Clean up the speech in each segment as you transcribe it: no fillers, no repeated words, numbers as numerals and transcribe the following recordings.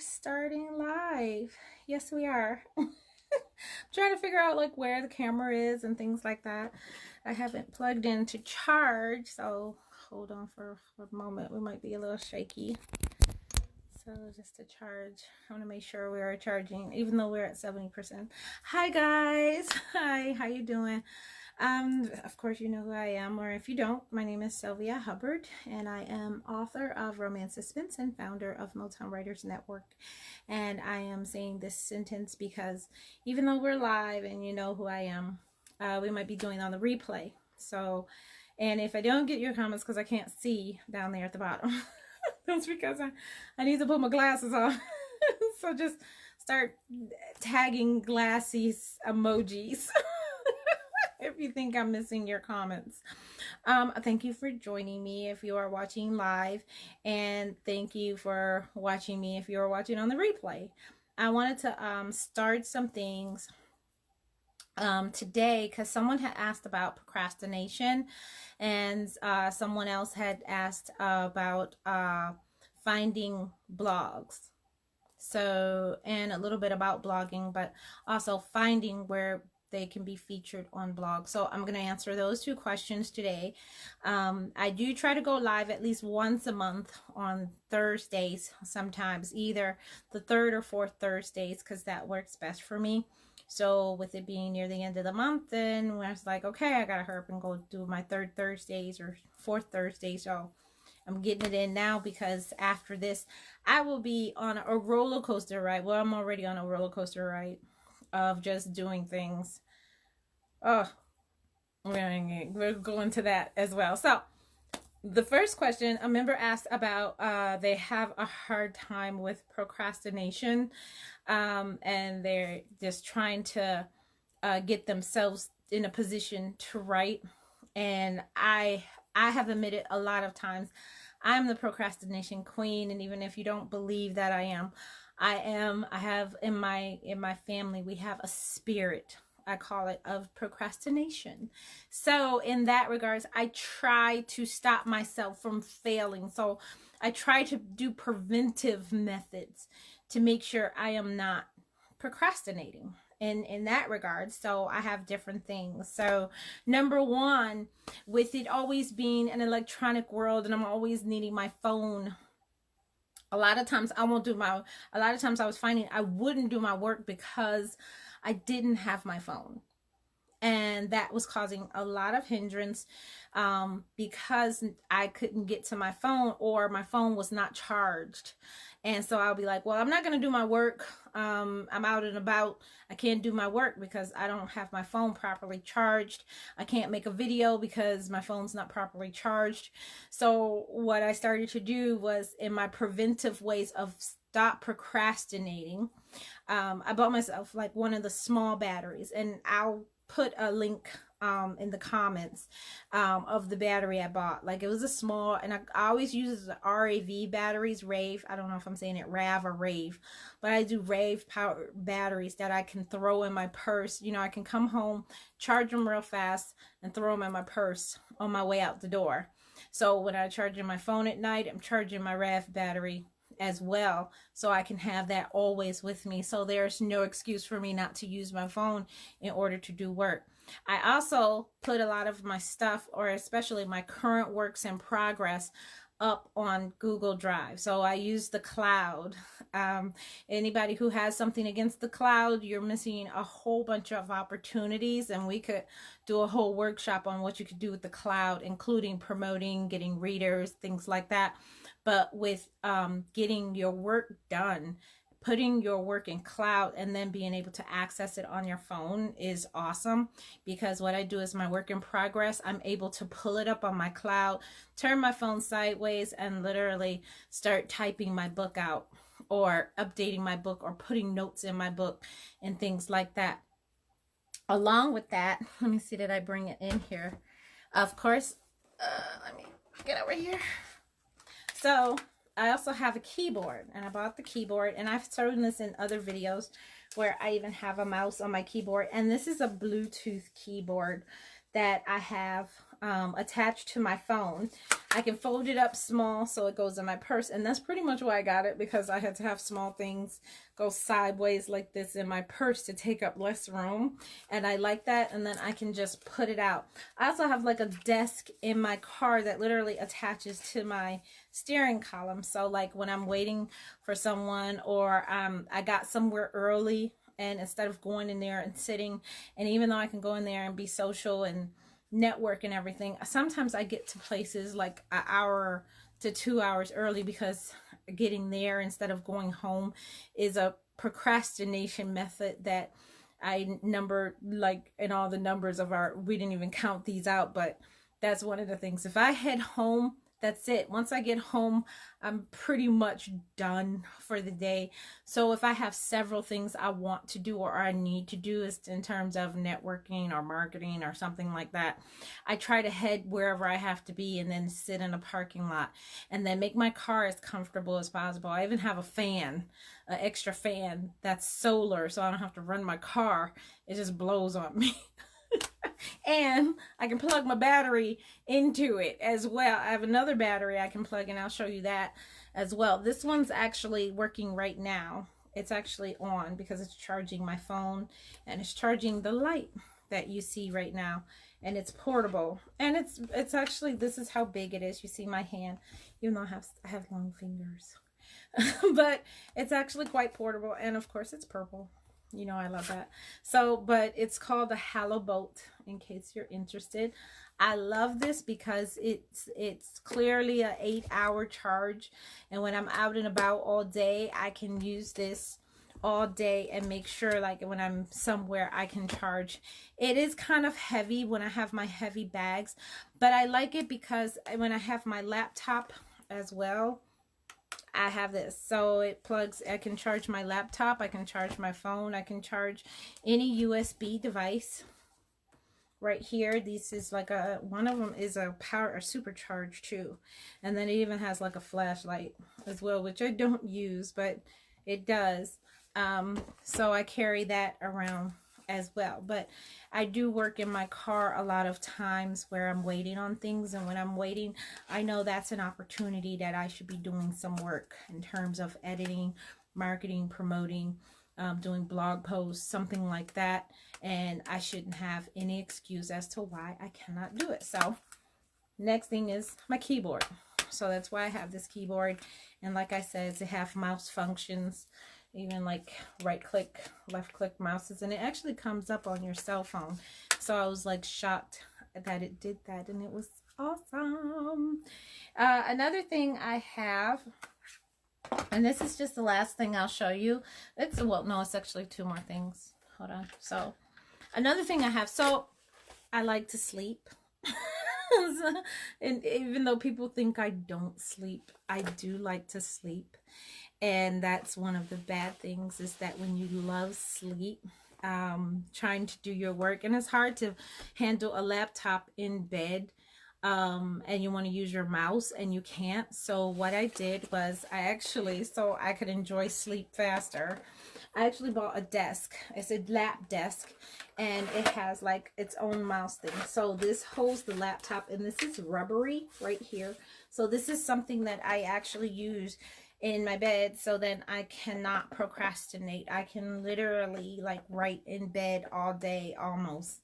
starting live. Yes, we are. I'm trying to figure out like where the camera is and things like that. I haven't plugged in to charge, so hold on for a moment. We might be a little shaky. So just to charge, I want to make sure we are charging, even though we're at 70%. Hi guys. Hi, how you doing? Of course you know who I am, or if you don't, my name is Sylvia Hubbard, and I am author of Romance Suspense and founder of Motown Writers Network. And I am saying this sentence because even though we're live and you know who I am, we might be doing on the replay. So, and if I don't get your comments because I can't see down there at the bottom, that's because I need to put my glasses on. So just start tagging glassy emojis. If you think I'm missing your comments. Thank you for joining me if you are watching live, and thank you for watching me if you are watching on the replay. I wanted to start some things today because someone had asked about procrastination, and someone else had asked about finding blogs. So, and a little bit about blogging, but also finding where they can be featured on blogs. So I'm going to answer those two questions today. I do try to go live at least once a month on Thursdays, sometimes either the third or fourth Thursdays, because that works best for me. So with it being near the end of the month, then I was like, okay, I gotta hurry up and go do my third Thursdays or fourth Thursdays. So I'm getting it in now, because after this I will be on a roller coaster ride. Well, I'm already on a roller coaster ride of just doing things. Oh, we're going to that as well. So the first question, a member asked about they have a hard time with procrastination, and they're just trying to get themselves in a position to write. And I have admitted a lot of times I'm the procrastination queen, and even if you don't believe that I have in my family, we have a spirit, I call it, of procrastination. So in that regards, I try to stop myself from failing. So I try to do preventive methods to make sure I am not procrastinating in that regard. So I have different things. So number one, with it always being an electronic world and I'm always needing my phone, a lot of times I was finding I wouldn't do my work because I didn't have my phone. And that was causing a lot of hindrance, because I couldn't get to my phone, or my phone was not charged. And so I'll be like, well, I'm not going to do my work. I'm out and about. I can't do my work because I don't have my phone properly charged. I can't make a video because my phone's not properly charged. So what I started to do was, in my preventive ways of stop procrastinating, I bought myself like one of the small batteries, and I'll put a link in the comments of the battery I bought. Like, it was a small, and I always use the RAV batteries, rave. I don't know if I'm saying it rav or rave, but I do rave power batteries that I can throw in my purse. You know, I can come home, charge them real fast, and throw them in my purse on my way out the door. So when I charge in my phone at night, I'm charging my rav battery as well, so I can have that always with me. So there's no excuse for me not to use my phone in order to do work. I also put a lot of my stuff, or especially my current works in progress, up on Google Drive. So I use the cloud. Anybody who has something against the cloud, you're missing a whole bunch of opportunities, and we could do a whole workshop on what you could do with the cloud, including promoting, getting readers, things like that. But with getting your work done, putting your work in cloud and then being able to access it on your phone is awesome, because what I do is my work in progress, I'm able to pull it up on my cloud, turn my phone sideways, and literally start typing my book out, or updating my book, or putting notes in my book and things like that. Along with that, let me see, did I bring it in here? Of course, let me get over here. So I also have a keyboard, and I bought the keyboard, and I've shown this in other videos where I even have a mouse on my keyboard. And this is a Bluetooth keyboard that I have attached to my phone. I can fold it up small so it goes in my purse, and that's pretty much why I got it, because I had to have small things go sideways like this in my purse to take up less room, and I like that. And then I can just put it out. I also have like a desk in my car that literally attaches to my steering column, so like when I'm waiting for someone, or I got somewhere early, and instead of going in there and sitting, and even though I can go in there and be social and network and everything, sometimes I get to places like an hour to 2 hours early, because getting there instead of going home is a procrastination method that I number, like in all the numbers of our, we didn't even count these out, but that's one of the things. If I head home, that's it. Once I get home, I'm pretty much done for the day. So if I have several things I want to do or I need to do, is in terms of networking or marketing or something like that, I try to head wherever I have to be and then sit in a parking lot and then make my car as comfortable as possible. I even have a fan, an extra fan that's solar, so I don't have to run my car. It just blows on me. And I can plug my battery into it as well. I have another battery I can plug in. I'll show you that as well. This one's actually working right now. It's actually on because it's charging my phone, and it's charging the light that you see right now, and it's portable. And it's actually, this is how big it is. You see my hand, even though I have long fingers. But it's actually quite portable, and of course it's purple. You know I love that. So, but it's called the Hallow Bolt, in case you're interested. I love this because it's clearly an 8-hour charge, and when I'm out and about all day, I can use this all day and make sure, like when I'm somewhere, I can charge. It is kind of heavy when I have my heavy bags, but I like it because when I have my laptop as well, I have this, so it plugs. I can charge my laptop, I can charge my phone, I can charge any USB device right here. This is like one of them is a supercharged too, and then it even has like a flashlight as well, which I don't use, but it does. So I carry that around as well. But I do work in my car a lot of times where I'm waiting on things, and when I'm waiting, I know that's an opportunity that I should be doing some work in terms of editing, marketing, promoting, doing blog posts, something like that, and I shouldn't have any excuse as to why I cannot do it. So next thing is my keyboard. So that's why I have this keyboard, and like I said, to have mouse functions, even like right click, left click mouses, and it actually comes up on your cell phone. So I was like shocked that it did that, and it was awesome. Another thing I have, and this is just the last thing I'll show you. Well, no, it's actually two more things. Hold on. So another thing I have, so I like to sleep. And even though people think I don't sleep, I do like to sleep. And that's one of the bad things, is that when you love sleep, trying to do your work, and it's hard to handle a laptop in bed, and you want to use your mouse and you can't. So what I did was so I could enjoy sleep faster, I actually bought a desk. It's a lap desk, and it has like its own mouse thing. So this holds the laptop, and this is rubbery right here. So this is something that I actually use in my bed, so then I cannot procrastinate. I can literally like write in bed all day almost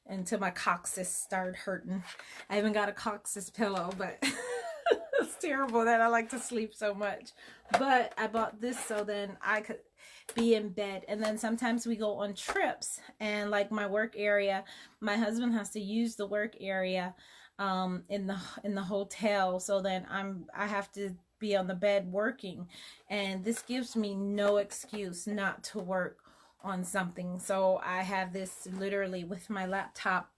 until my coccyx start hurting. I haven't got a coccyx pillow, but it's terrible that I like to sleep so much. But I bought this so then I could be in bed. And then sometimes we go on trips, and like my work area, my husband has to use the work area in the hotel, so then I have to be on the bed working, and this gives me no excuse not to work on something. So I have this literally with my laptop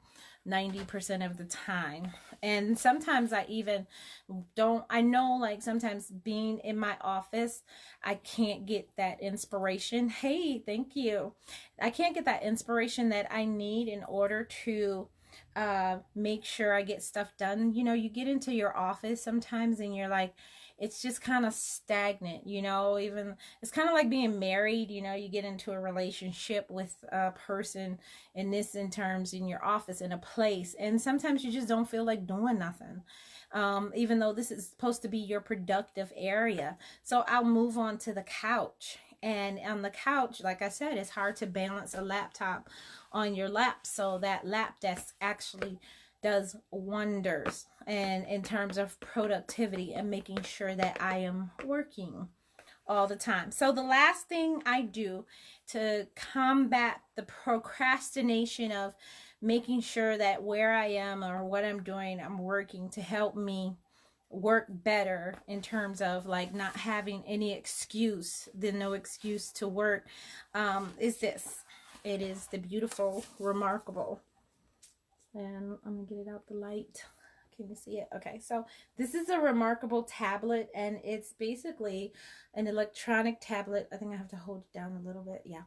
90% of the time. And sometimes I even I know, like sometimes being in my office, I can't get that inspiration. Hey, thank you. I can't get that inspiration that I need in order to make sure I get stuff done. You know, you get into your office sometimes and you're like, it's just kind of stagnant, you know. Even it's kind of like being married, you know, you get into a relationship with a person, in this in terms in your office, in a place, and sometimes you just don't feel like doing nothing. Even though this is supposed to be your productive area. So I'll move on to the couch. And on the couch, like I said, it's hard to balance a laptop on your lap. So that lap desk actually does wonders, and in terms of productivity and making sure that I am working all the time. So the last thing I do to combat the procrastination of making sure that where I am or what I'm doing, I'm working to help me work better, in terms of like not having any excuse, the no excuse to work, is this. It is the beautiful, remarkable, and I'm gonna get it out the light. Can you see it? Okay, so this is a remarkable tablet, and it's basically an electronic tablet. I think I have to hold it down a little bit. Yeah.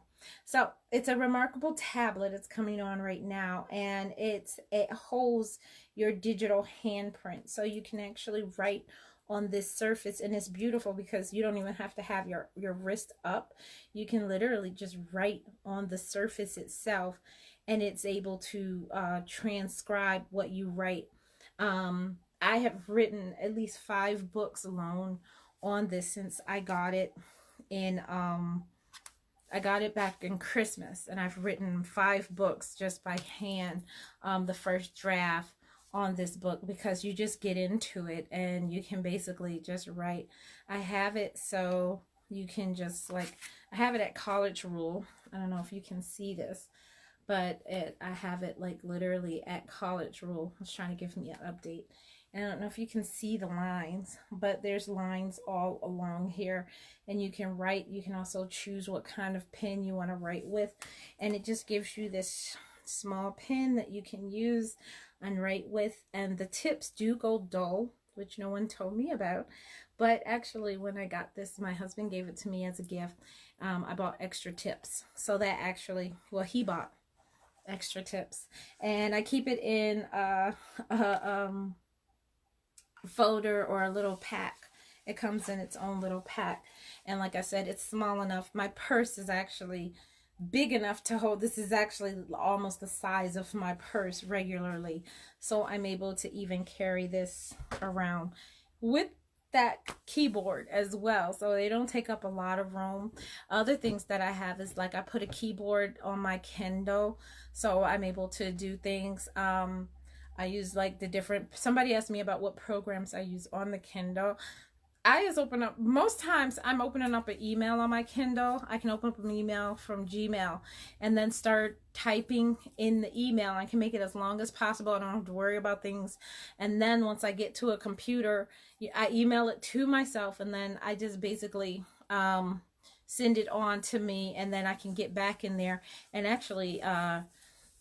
So it's a remarkable tablet. It's coming on right now, and it holds your digital handprint, so you can actually write on this surface, and it's beautiful because you don't even have to have your wrist up. You can literally just write on the surface itself, and it's able to transcribe what you write. I have written at least 5 books alone on this since I got it in I got it back in Christmas, and I've written 5 books just by hand, the first draft on this book, because you just get into it and you can basically just write. I have it so you can just like, I have it at college rule. I don't know if you can see this, but I have it like literally at college rule. I was trying to give me an update. And I don't know if you can see the lines, but there's lines all along here, and you can write. You can also choose what kind of pen you want to write with, and it just gives you this small pen that you can use and write with. And the tips do go dull, which no one told me about, but actually when I got this, my husband gave it to me as a gift. I bought extra tips, so that actually, well, he bought extra tips, and I keep it in a folder or a little pack. It comes in its own little pack, and like I said, it's small enough. My purse is actually big enough to hold. This is actually almost the size of my purse regularly, so I'm able to even carry this around with that keyboard as well, so they don't take up a lot of room. Other things that I have is like I put a keyboard on my Kindle, so I'm able to do things. I use like the different, somebody asked me about what programs I use on the Kindle. I just open up, most times I'm opening up an email on my Kindle. I can open up an email from Gmail and then start typing in the email. I can make it as long as possible. I don't have to worry about things. And then once I get to a computer, I email it to myself, and then I just basically send it on to me, and then I can get back in there and actually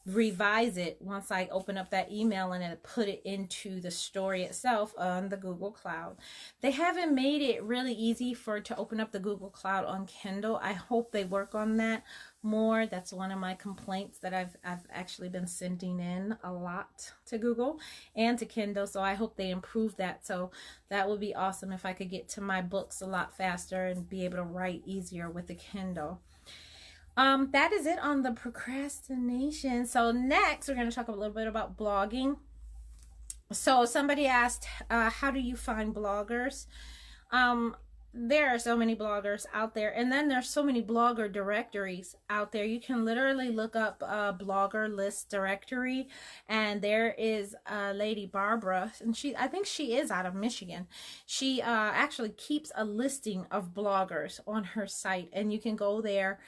revise it once I open up that email, and then put it into the story itself on the Google Cloud. They haven't made it really easy to open up the Google Cloud on Kindle. I hope they work on that more. That's one of my complaints that I've actually been sending in a lot to Google and to Kindle, so I hope they improve that. So that would be awesome if I could get to my books a lot faster and be able to write easier with the Kindle. That is it on the procrastination. So next, we're going to talk a little bit about blogging. So somebody asked, how do you find bloggers? There are so many bloggers out there, and then there's so many blogger directories out there. You can literally look up a blogger list directory, and there is a lady, Barbara, and I think she is out of Michigan. She actually keeps a listing of bloggers on her site, and you can go there.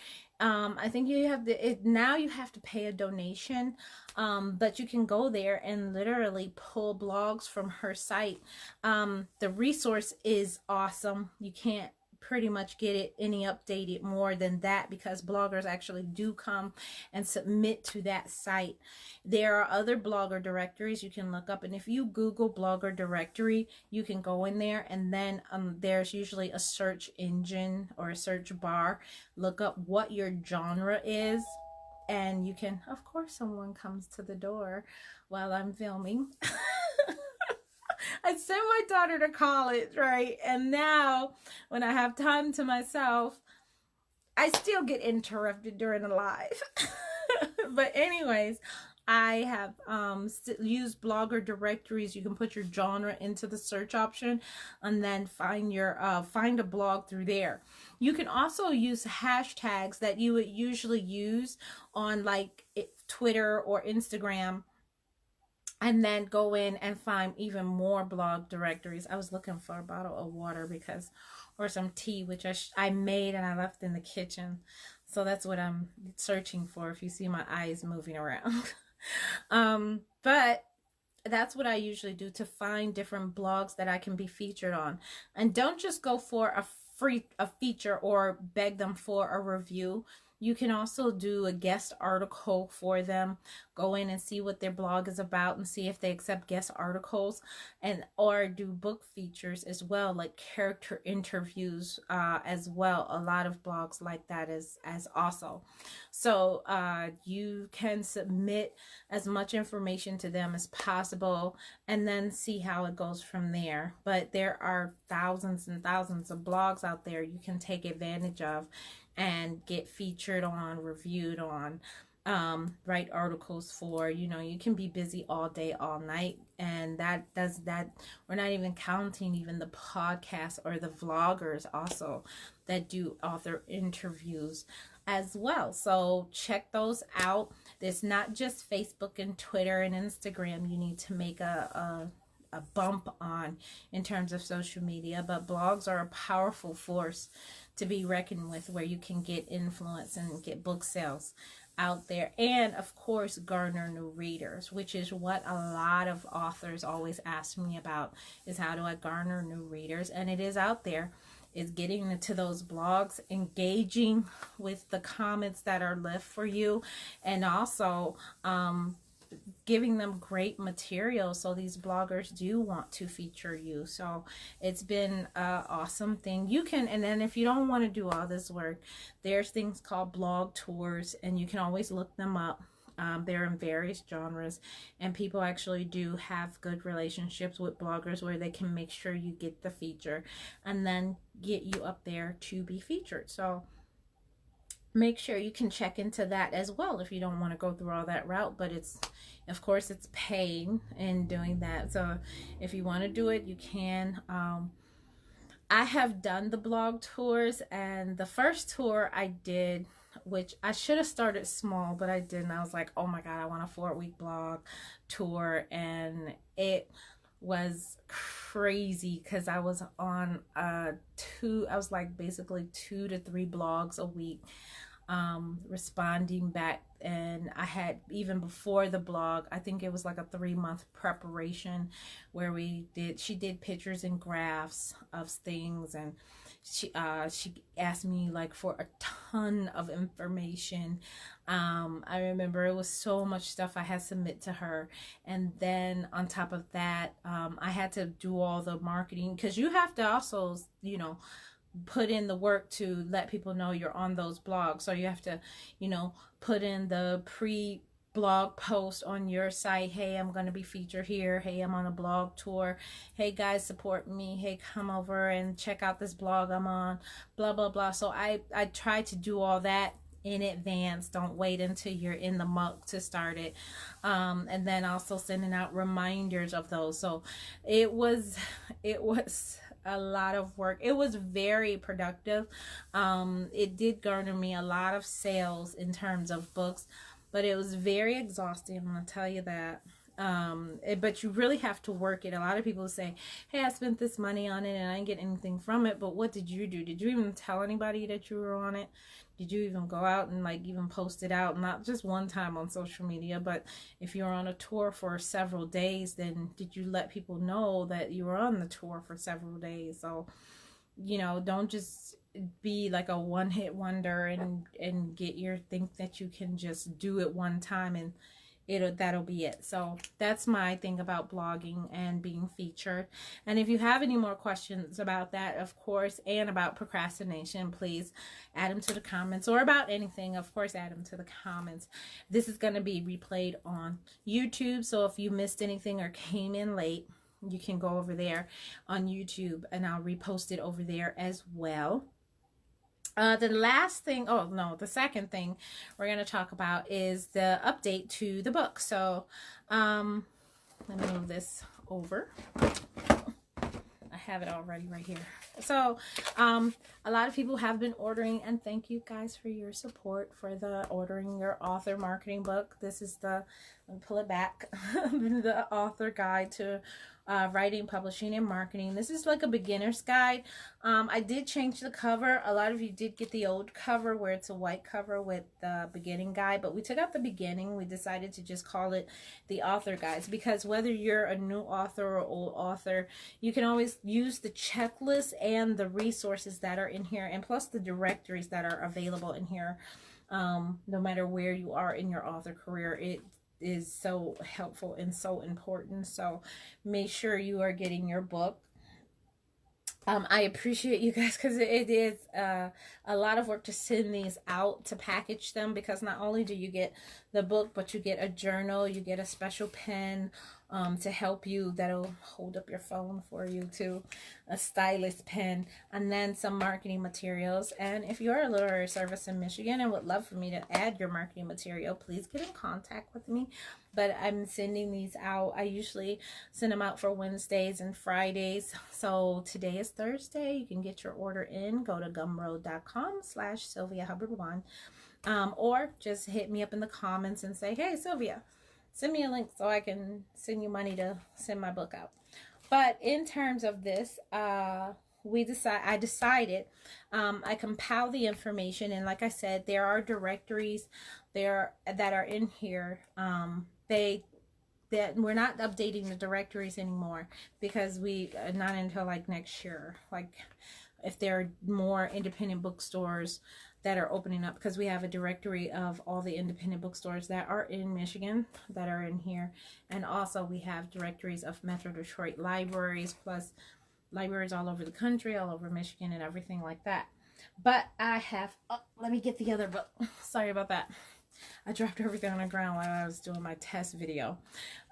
I think you have now you have to pay a donation, but you can go there and literally pull blogs from her site. The resource is awesome. You can't pretty much get it any updated more than that, because bloggers actually do come and submit to that site. There are other blogger directories you can look up, and if you Google blogger directory, you can go in there, and then there's usually a search engine or a search bar. Look up what your genre is, and you can, of course, someone comes to the door while I'm filming. I sent my daughter to college, right? And now when I have time to myself, I still get interrupted during the live. But anyways, I have used blogger directories. You can put your genre into the search option and then find a blog through there. You can also use hashtags that you would usually use on like Twitter or Instagram, and then go in and find even more blog directories. I was looking for a bottle of water or some tea, which I made and I left in the kitchen. So that's what I'm searching for if you see my eyes moving around. But that's what I usually do to find different blogs that I can be featured on. And don't just go for a feature or beg them for a review. You can also do a guest article for them. Go in and see what their blog is about and see if they accept guest articles, and or do book features as well, like character interviews as well. A lot of blogs like that as also. So you can submit as much information to them as possible and then see how it goes from there. But there are thousands and thousands of blogs out there you can take advantage of and get featured on, reviewed on, write articles for. You can be busy all day, all night, and that we're not even counting even the podcasts or the vloggers also that do author interviews as well. So check those out. There's not just Facebook and Twitter and Instagram you need to make a bump on in terms of social media, but blogs are a powerful force to be reckoned with, where you can get influence and get book sales out there, and of course garner new readers, which is what a lot of authors always ask me about, is how do I garner new readers? And it is out there. Is getting into those blogs, engaging with the comments that are left for you, and also giving them great material so these bloggers do want to feature you. So it's been an awesome thing. You can, and then if you don't want to do all this work, there's things called blog tours, and you can always look them up. They're in various genres, and people actually do have good relationships with bloggers where they can make sure you get the feature and then get you up there to be featured. So make sure you can check into that as well if you don't want to go through all that route. But of course it's pain in doing that. So if you want to do it, you can. I have done the blog tours, and the first tour I did, which I should have started small, but I didn't. I was like, oh my God, I want a 4-week blog tour. And it was crazy because I was on I was like basically 2 to 3 blogs a week, responding back. And I had, even before the blog, I think it was like a 3-month preparation where she did pictures and graphs of things, and she asked me like for a ton of information. I remember it was so much stuff I had to submit to her, and then on top of that, I had to do all the marketing, because you have to also put in the work to let people know you're on those blogs. So you have to put in the blog post on your site. Hey, I'm going to be featured here. Hey, I'm on a blog tour. Hey guys, support me. Hey, come over and check out this blog I'm on, blah blah blah. So I try to do all that in advance. Don't wait until you're in the muck to start it. And then also sending out reminders of those. So it was a lot of work. It was very productive. It did garner me a lot of sales in terms of books, but it was very exhausting, I'm gonna tell you that. But you really have to work it. A lot of people say, hey, I spent this money on it and I didn't get anything from it. But what did you do? Did you even tell anybody that you were on it? Did you even go out and like even post it out? Not just one time on social media, but if you're on a tour for several days, then did you let people know that you were on the tour for several days? So, don't just be like a one-hit wonder and think that you can just do it one time and that'll be it. So that's my thing about blogging and being featured. And if you have any more questions about that, of course, and about procrastination, please add them to the comments, or about anything, of course, add them to the comments. This is going to be replayed on YouTube, so if you missed anything or came in late, you can go over there on YouTube, and I'll repost it over there as well. The last thing, oh no, the second thing we're going to talk about is the update to the book. So, let me move this over. I have it already right here. So, a lot of people have been ordering, and thank you guys for your support for the ordering your author marketing book. This is the, let me pull it back, the author guide to writing, publishing, and marketing. This is like a beginner's guide. I did change the cover. A lot of you did get the old cover where it's a white cover with the beginning guide, but we took out the beginning. We decided to just call it the author guides, because whether you're a new author or old author, you can always use the checklist and the resources that are in here, and plus the directories that are available in here. No matter where you are in your author career, it is so helpful and so important. So make sure you are getting your book. I appreciate you guys, because it is a lot of work to send these out, to package them, because not only do you get the book, but you get a journal, you get a special pen to help you, that'll hold up your phone for you too, a stylus pen, and then some marketing materials. And if you're a literary service in Michigan and would love for me to add your marketing material, please get in contact with me. But I'm sending these out. I usually send them out for Wednesdays and Fridays. So today is Thursday. You can get your order in. Go to gumroad.com/SylviaHubbard1. Or just hit me up in the comments and say, hey, Sylvia, send me a link so I can send you money to send my book out. But in terms of this, I decided, I compiled the information, and like I said, there are directories there that are in here. That we're not updating the directories anymore, because we not until like next year, like if there are more independent bookstores that are opening up, because we have a directory of all the independent bookstores that are in Michigan that are in here, and also we have directories of Metro Detroit libraries, plus libraries all over the country, all over Michigan, and everything like that. But I have, oh, let me get the other book. Sorry about that. I dropped everything on the ground while I was doing my test video.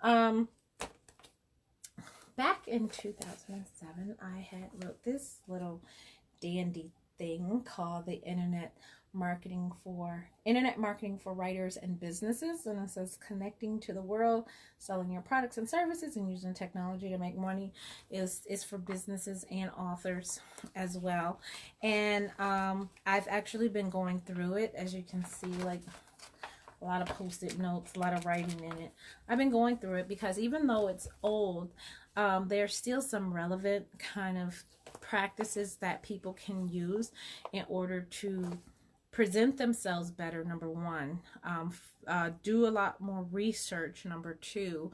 Back in 2007, I had wrote this little dandy thing called the Internet Marketing for Writers and Businesses, and it says connecting to the world, selling your products and services, and using technology to make money is for businesses and authors as well. And I've actually been going through it, as you can see, like a lot of post-it notes, a lot of writing in it. I've been going through it because even though it's old, there's still some relevant kind of practices that people can use in order to present themselves better, number one. Do a lot more research, number two.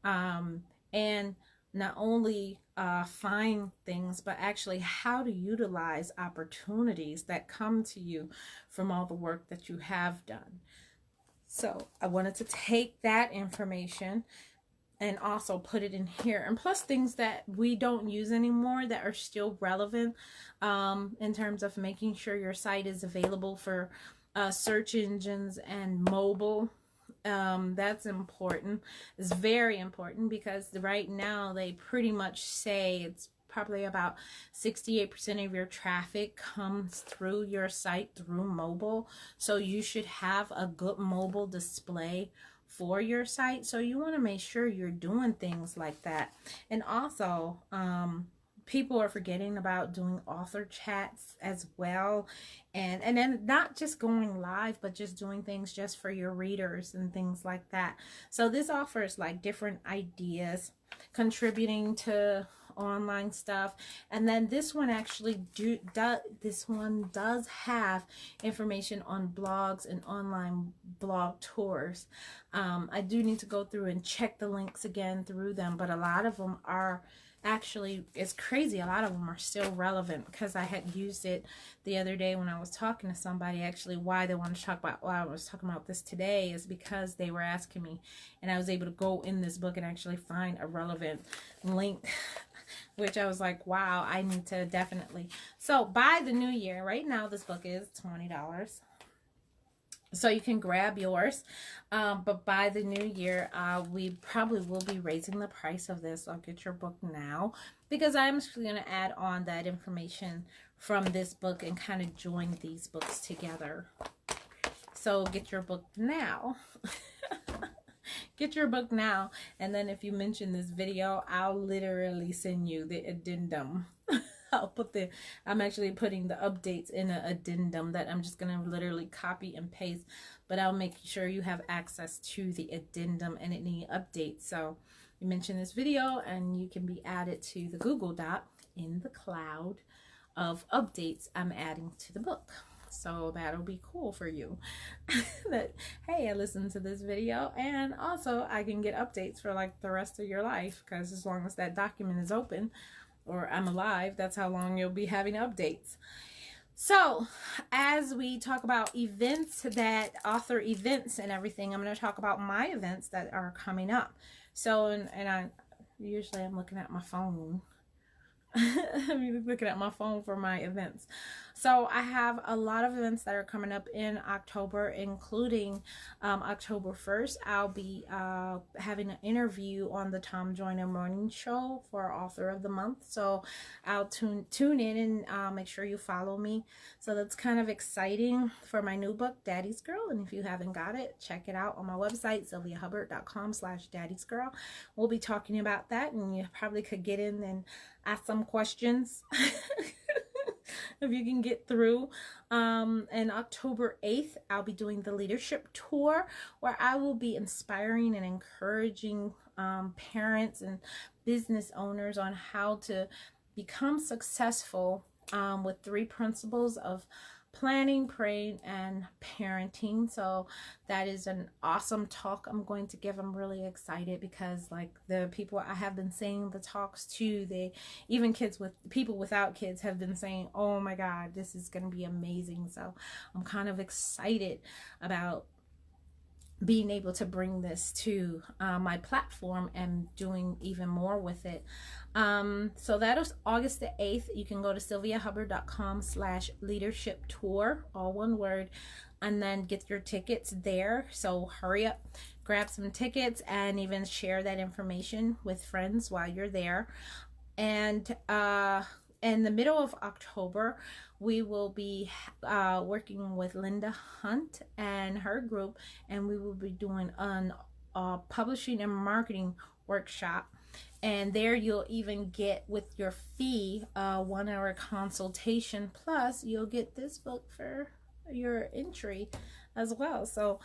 And not only find things, but actually how to utilize opportunities that come to you from all the work that you have done. So I wanted to take that information and also put it in here, and plus things that we don't use anymore that are still relevant in terms of making sure your site is available for search engines and mobile. That's important. It's very important, because right now they pretty much say it's probably about 68% of your traffic comes through your site through mobile. So you should have a good mobile display for your site. So you want to make sure you're doing things like that. And also, people are forgetting about doing author chats as well, and then not just going live, but just doing things just for your readers and things like that. So this offers like different ideas, contributing to online stuff. And then this one actually does have information on blogs and online blog tours. I do need to go through and check the links again through them, but a lot of them are actually, it's crazy, a lot of them are still relevant, because I had used it the other day when I was talking to somebody. Actually, why they wanted to talk about, why I was talking about this today, is because they were asking me, and I was able to go in this book and actually find a relevant link, which I was like, wow, I need to definitely. So by the new year, right now this book is $20. So you can grab yours. But by the new year, we probably will be raising the price of this. I'll get your book now, because I'm actually going to add on that information from this book and kind of join these books together. So get your book now. Get your book now. And then if you mention this video, I'll literally send you the addendum. I'm actually putting the updates in an addendum that I'm just going to literally copy and paste, but I'll make sure you have access to the addendum and any updates. So you mention this video and you can be added to the Google Doc in the cloud of updates I'm adding to the book. So that'll be cool for you. That, hey, I listened to this video, and also I can get updates for like the rest of your life, because as long as that document is open or I'm alive, that's how long you'll be having updates. So as we talk about events, that author events and everything, I'm going to talk about my events that are coming up. So, and I usually I'm looking at my phone. I'm looking at my phone for my events. So I have a lot of events that are coming up in October, including October 1st. I'll be having an interview on the Tom Joyner Morning Show for Author of the Month. So I'll tune in and make sure you follow me. So that's kind of exciting for my new book, Daddy's Girl. And if you haven't got it, check it out on my website, sylviahubbard.com/daddysgirl. We'll be talking about that, and you probably could get in and ask some questions if you can get through. And October 8th, I'll be doing the leadership tour, where I will be inspiring and encouraging parents and business owners on how to become successful with 3 principles of planning, praying, and parenting. So that is an awesome talk I'm going to give. I'm really excited because, like, the people I have been saying the talks to, even people without kids have been saying, oh my God, this is going to be amazing. So I'm kind of excited about being able to bring this to my platform and doing even more with it. So that is August the 8th. You can go to sylviahubbard.com/leadership tour, all one word, and then get your tickets there. So hurry up, grab some tickets, and even share that information with friends while you're there. And in the middle of October, we will be working with Linda Hunt and her group, and we will be doing a publishing and marketing workshop. And there you'll even get, with your fee, a 1-hour consultation, plus you'll get this book for your entry as well. So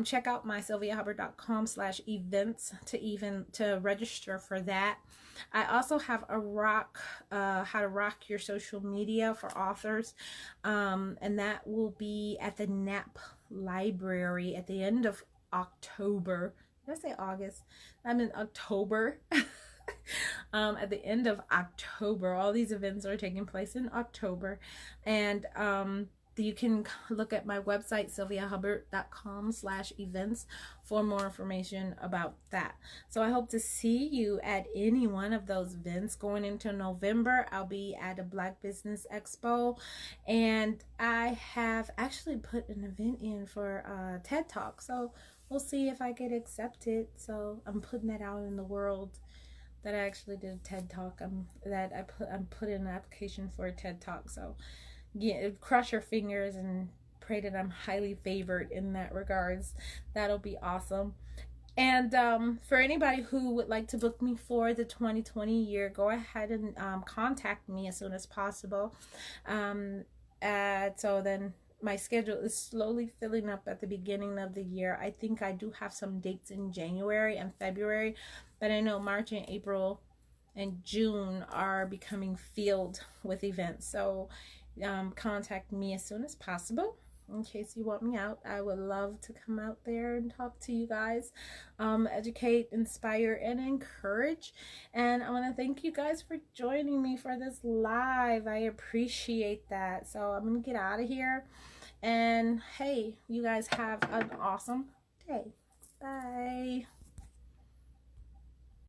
check out my sylviahubbard.com/events to register for that. I also have a how to rock your social media for authors, and that will be at the Knapp Library at the end of October. Did I say August? I'm in October. At the end of October. All these events are taking place in October, and you can look at my website, sylviahubbard.com/events, for more information about that. So I hope to see you at any one of those events. Going into November, I'll be at a Black Business Expo, and I have actually put an event in for TED Talk. So we'll see if I get accepted. So I'm putting that out in the world, that I actually did a TED Talk. I'm put in an application for a TED Talk. So yeah, cross your fingers and pray that I'm highly favored in that regards. That'll be awesome. And for anybody who would like to book me for the 2020 year, go ahead and contact me as soon as possible. So then my schedule is slowly filling up at the beginning of the year. I think I do have some dates in January and February, but I know March and April and June are becoming filled with events. So contact me as soon as possible in case you want me out. I would love to come out there and talk to you guys, educate, inspire, and encourage. And I want to thank you guys for joining me for this live. I appreciate that. So I'm gonna get out of here, and hey, you guys have an awesome day. Bye.